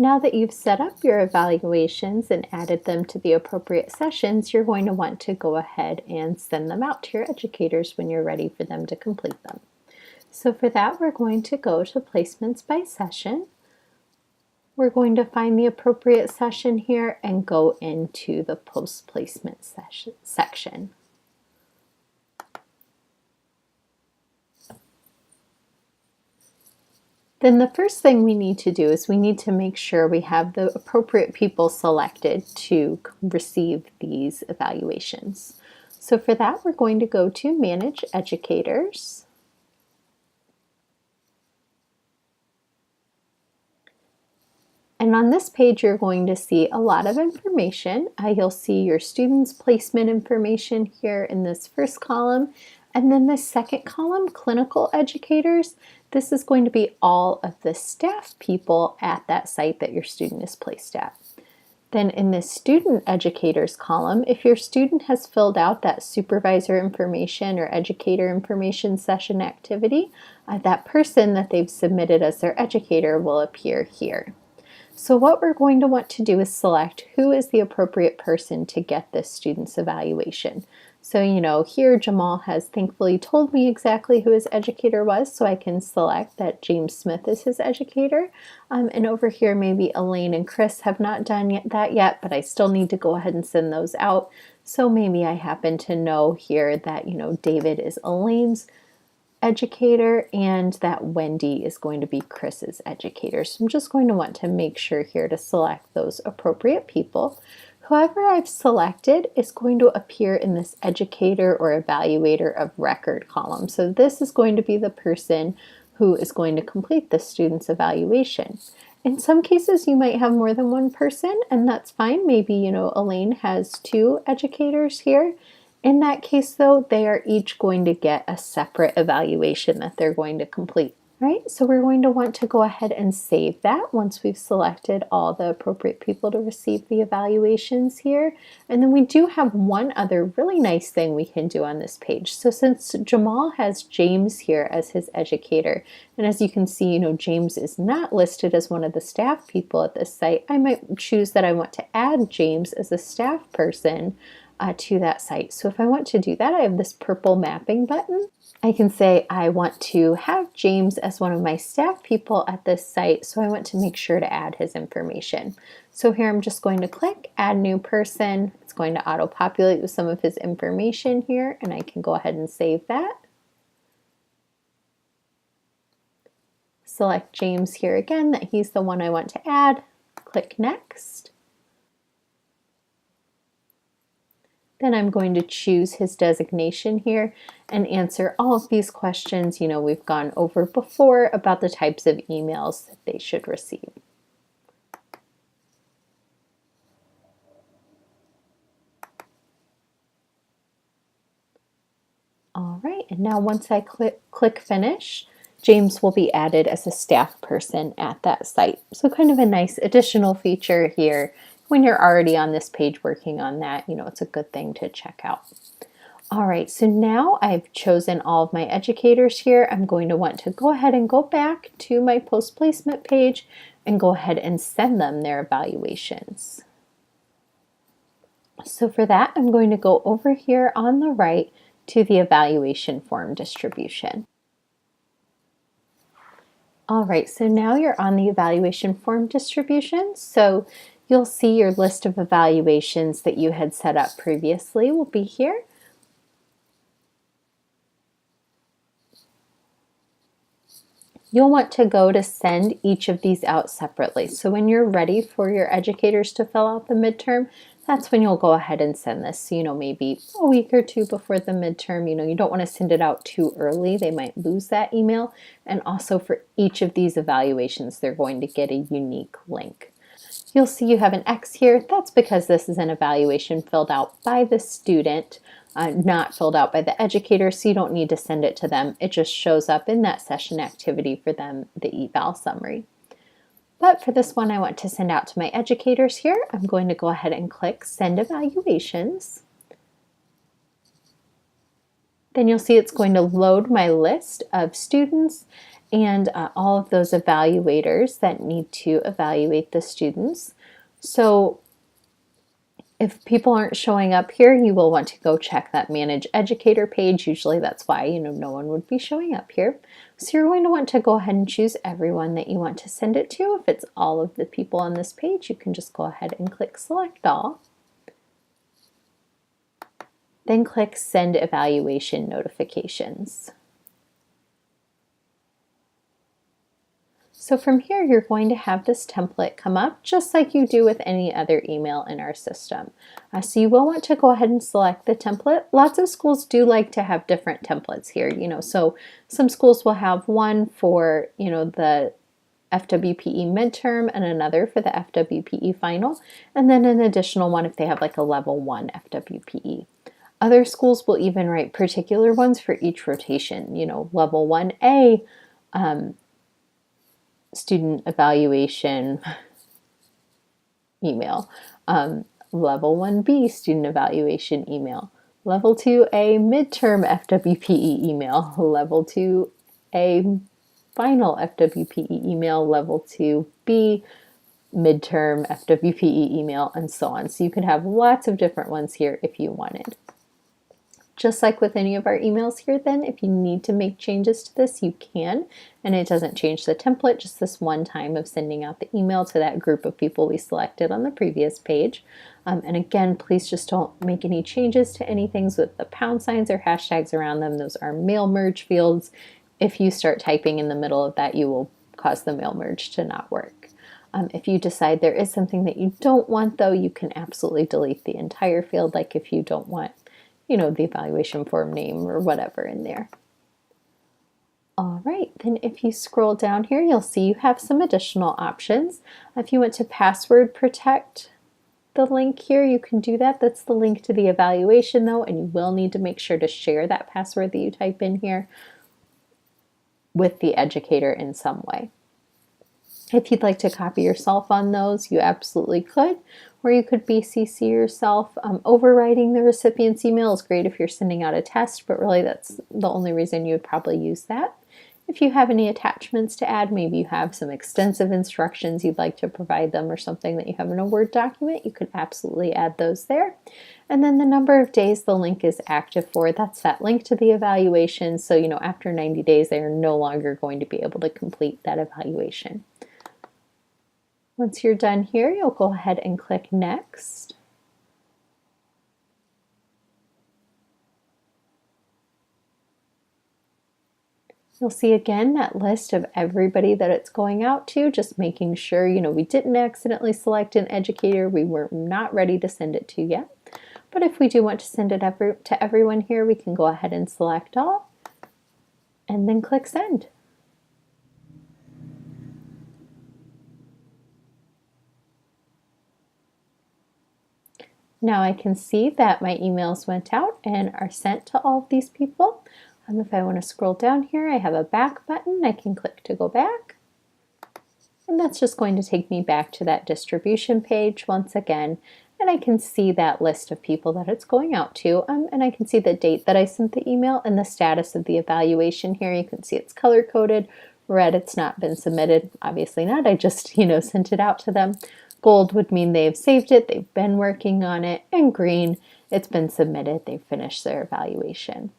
Now that you've set up your evaluations and added them to the appropriate sessions, you're going to want to go ahead and send them out to your educators when you're ready for them to complete them. So for that, we're going to go to Placements by Session. We're going to find the appropriate session here and go into the Post-Placement section. Then the first thing we need to do is we need to make sure we have the appropriate people selected to receive these evaluations. So for that, we're going to go to Manage Educators. And on this page, you're going to see a lot of information. You'll see your students' placement information here in this first column. And then the second column, Clinical Educators, this is going to be all of the staff people at that site that your student is placed at. Then in this Student Educators column, if your student has filled out that supervisor information or educator information session activity, that person that they've submitted as their educator will appear here. So what we're going to want to do is select who is the appropriate person to get this student's evaluation. So, here Jamal has thankfully told me exactly who his educator was, so I can select that James Smith is his educator. And over here, maybe Elaine and Chris have not done that yet, but I still need to go ahead and send those out. So maybe I happen to know here that, David is Elaine's educator and that Wendy is going to be Chris's educator. So I'm just going to want to make sure here to select those appropriate people. Whoever I've selected is going to appear in this educator or evaluator of record column. So this is going to be the person who is going to complete the student's evaluation. In some cases, you might have more than one person, and that's fine. Maybe, Elaine has 2 educators here. In that case, though, they are each going to get a separate evaluation that they're going to complete. Right, so we're going to want to go ahead and save that once we've selected all the appropriate people to receive the evaluations here. And then we do have one other really nice thing we can do on this page. So since Jamal has James here as his educator, and as you can see, James is not listed as one of the staff people at this site, I might choose that I want to add James as a staff person to that site. So if I want to do that, I have this purple mapping button. I can say I want to have James as one of my staff people at this site, so I want to make sure to add his information. So here I'm just going to click Add New Person. It's going to auto-populate with some of his information here, and I can go ahead and save that. Select James here again, that he's the one I want to add. Click Next. Then I'm going to choose his designation here and answer all of these questions we've gone over before about the types of emails that they should receive. All right, and now once I click Finish, James will be added as a staff person at that site. So kind of a nice additional feature here. When you're already on this page working on that, it's a good thing to check out. All right, so now I've chosen all of my educators here. I'm going to want to go ahead and go back to my post-placement page and go ahead and send them their evaluations. So for that, I'm going to go over here on the right to the evaluation form distribution. All right, so now you're on the evaluation form distribution. So you'll see your list of evaluations that you had set up previously will be here. You'll want to go to send each of these out separately. So when you're ready for your educators to fill out the midterm, that's when you'll go ahead and send this. So, maybe a week or 2 before the midterm, you don't want to send it out too early. They might lose that email. And also for each of these evaluations, they're going to get a unique link. You'll see you have an X here. That's because this is an evaluation filled out by the student, not filled out by the educator, so you don't need to send it to them. It just shows up in that session activity for them, the eval summary. But for this one I want to send out to my educators here, I'm going to go ahead and click Send Evaluations. Then you'll see it's going to load my list of students, and all of those evaluators that need to evaluate the students. So if people aren't showing up here, you will want to go check that Manage Educator page. Usually that's why, no one would be showing up here. So you're going to want to go ahead and choose everyone that you want to send it to. If it's all of the people on this page, you can just go ahead and click Select All. Then click Send Evaluation Notifications. So from here, you're going to have this template come up just like you do with any other email in our system. So you will want to go ahead and select the template. Lots of schools do like to have different templates here, so some schools will have one for, the FWPE midterm and another for the FWPE final, and then an additional one if they have like a level 1 FWPE. Other schools will even write particular ones for each rotation, level 1A, student evaluation email, level 1B student evaluation email, level 2A midterm FWPE email, level 2A final FWPE email, level 2B midterm FWPE email, and so on. So you could have lots of different ones here if you wanted. Just like with any of our emails here then, if you need to make changes to this, you can, and it doesn't change the template, just this one time of sending out the email to that group of people we selected on the previous page. And again, please just don't make any changes to any things with the pound signs or hashtags around them. Those are mail merge fields. If you start typing in the middle of that, you will cause the mail merge to not work. If you decide there is something that you don't want though, you can absolutely delete the entire field, like if you don't want the evaluation form name or whatever in there. All right, then if you scroll down here, you'll see you have some additional options. If you want to password protect the link here, you can do that. That's the link to the evaluation though, and you will need to make sure to share that password that you type in here with the educator in some way. If you'd like to copy yourself on those, you absolutely could, or you could BCC yourself. Overwriting the recipient's email is great if you're sending out a test, but really that's the only reason you would probably use that. If you have any attachments to add, maybe you have some extensive instructions you'd like to provide them or something that you have in a Word document, you could absolutely add those there. And then the number of days the link is active for, that's that link to the evaluation. So, after 90 days, they are no longer going to be able to complete that evaluation. Once you're done here, you'll go ahead and click Next. You'll see again that list of everybody that it's going out to, just making sure, we didn't accidentally select an educator we were not ready to send it to yet. But if we do want to send it to everyone here, we can go ahead and select all and then click Send. Now I can see that my emails went out and are sent to all of these people. If I want to scroll down here, I have a back button. I can click to go back. And that's just going to take me back to that distribution page once again. And I can see that list of people that it's going out to. And I can see the date that I sent the email and the status of the evaluation here. You can see it's color-coded. Red, it's not been submitted. Obviously not. I just, sent it out to them. Gold would mean they've saved it, they've been working on it, and green, it's been submitted, they've finished their evaluation.